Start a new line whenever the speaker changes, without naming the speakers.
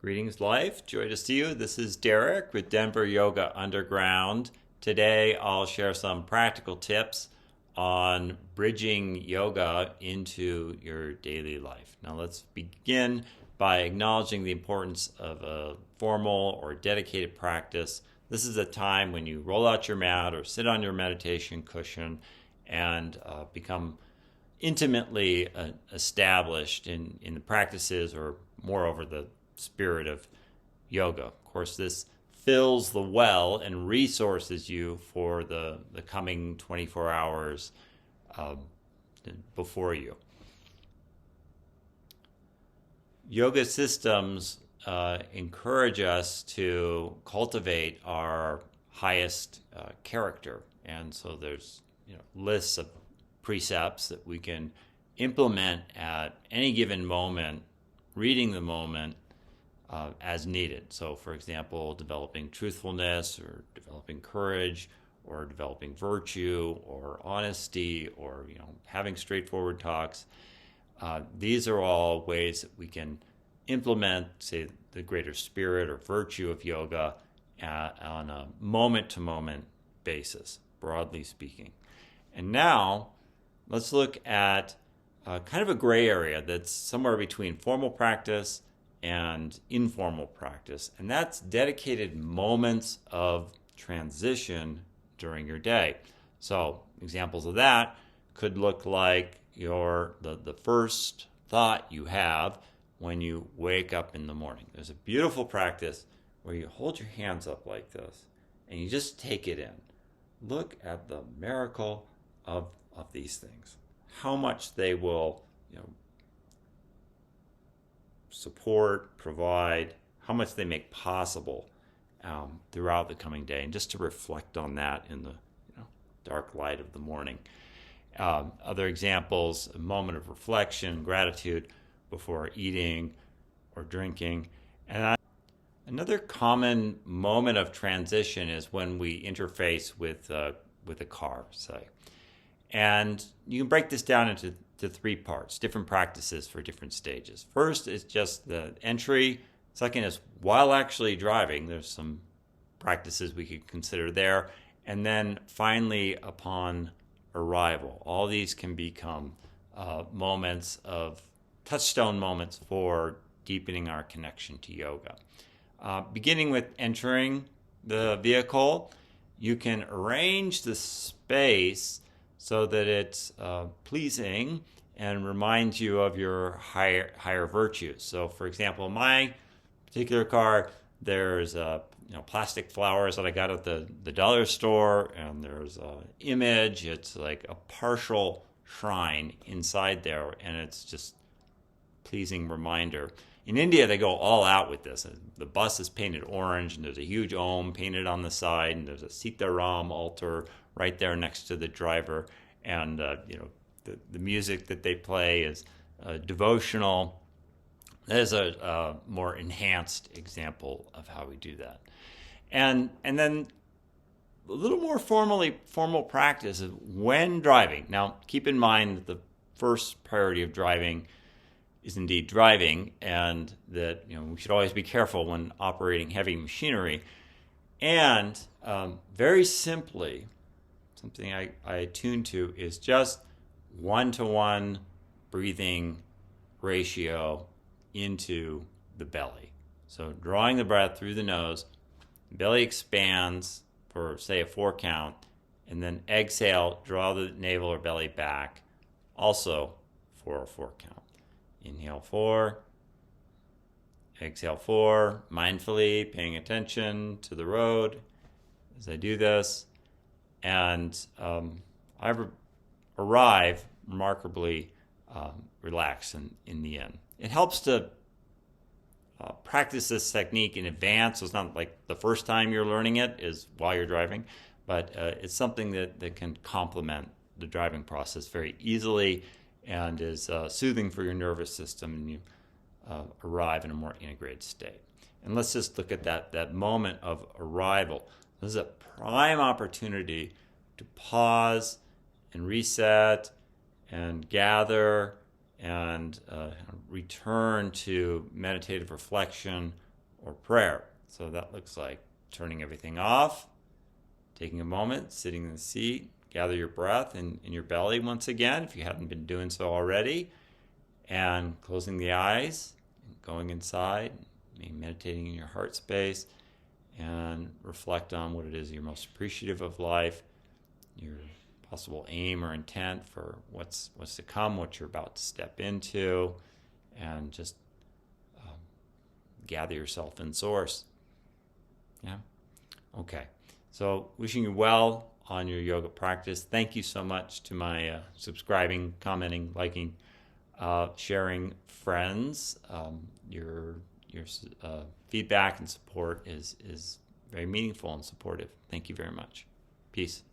Greetings, life. Joy to see you. This is Derek with Denver Yoga Underground. Today, I'll share some practical tips on bridging yoga into your daily life. Now, let's begin by acknowledging the importance of a formal or dedicated practice. This is a time when you roll out your mat or sit on your meditation cushion and become intimately established in the practices, or moreover, the spirit of yoga. Of course, this fills the well and resources you for the coming 24 hours before you. Yoga systems encourage us to cultivate our highest character, and so there's lists of precepts that we can implement at any given moment, reading the moment as needed. So, for example, developing truthfulness, or developing courage, or developing virtue, or honesty, or having straightforward talks. These are all ways that we can implement, say, the greater spirit or virtue of yoga on a moment-to-moment basis, broadly speaking. And now, let's look at kind of a gray area that's somewhere between formal practice and informal practice, and that's dedicated moments of transition during your day. So examples of that could look like the first thought you have when you wake up in the morning. There's a beautiful practice where you hold your hands up like this and you just take it in. Look at the miracle of these things, how much they will support, provide, how much they make possible throughout the coming day, and just to reflect on that in the dark light of the morning. Other examples: a moment of reflection, gratitude before eating or drinking. And another common moment of transition is when we interface with a car, say. And you can break this down into three parts, different practices for different stages. First is just the entry. Second is while actually driving. There's some practices we could consider there. And then finally, upon arrival. All these can become moments of touchstone moments for deepening our connection to yoga. Beginning with entering the vehicle, you can arrange the space so that it's pleasing and reminds you of your higher virtues. So, for example, in my particular car, there's plastic flowers that I got at the dollar store, and there's an image. It's like a partial shrine inside there, and it's just pleasing reminder. In India, they go all out with this. The bus is painted orange, and there's a huge Om painted on the side, and there's a Sita Ram altar right there next to the driver. And the music that they play is devotional. That is a more enhanced example of how we do that. And then a little more formal practice is when driving. Now, keep in mind that the first priority of driving is indeed driving, and that we should always be careful when operating heavy machinery. And very simply, something I attune to is just 1-to-1 breathing ratio into the belly. So drawing the breath through the nose, belly expands for, say, a 4 count, and then exhale, draw the navel or belly back, also for a 4 count. Inhale 4, exhale 4, mindfully paying attention to the road as I do this. And I arrive remarkably relaxed in the end. It helps to practice this technique in advance. So it's not like the first time you're learning it is while you're driving, but it's something that can complement the driving process very easily and is soothing for your nervous system, and you arrive in a more integrated state. And let's just look at that moment of arrival. This is a prime opportunity to pause and reset and gather and return to meditative reflection or prayer. So that looks like turning everything off, taking a moment, sitting in the seat, gather your breath in your belly once again, if you hadn't been doing so already, and closing the eyes, and going inside, maybe meditating in your heart space, and reflect on what it is you're most appreciative of life, your possible aim or intent for what's to come, what you're about to step into, and just gather yourself in source. Yeah? Okay. So wishing you well on your yoga practice. Thank you so much to my subscribing, commenting, liking, sharing friends. Your feedback and support is very meaningful and supportive. Thank you very much. Peace.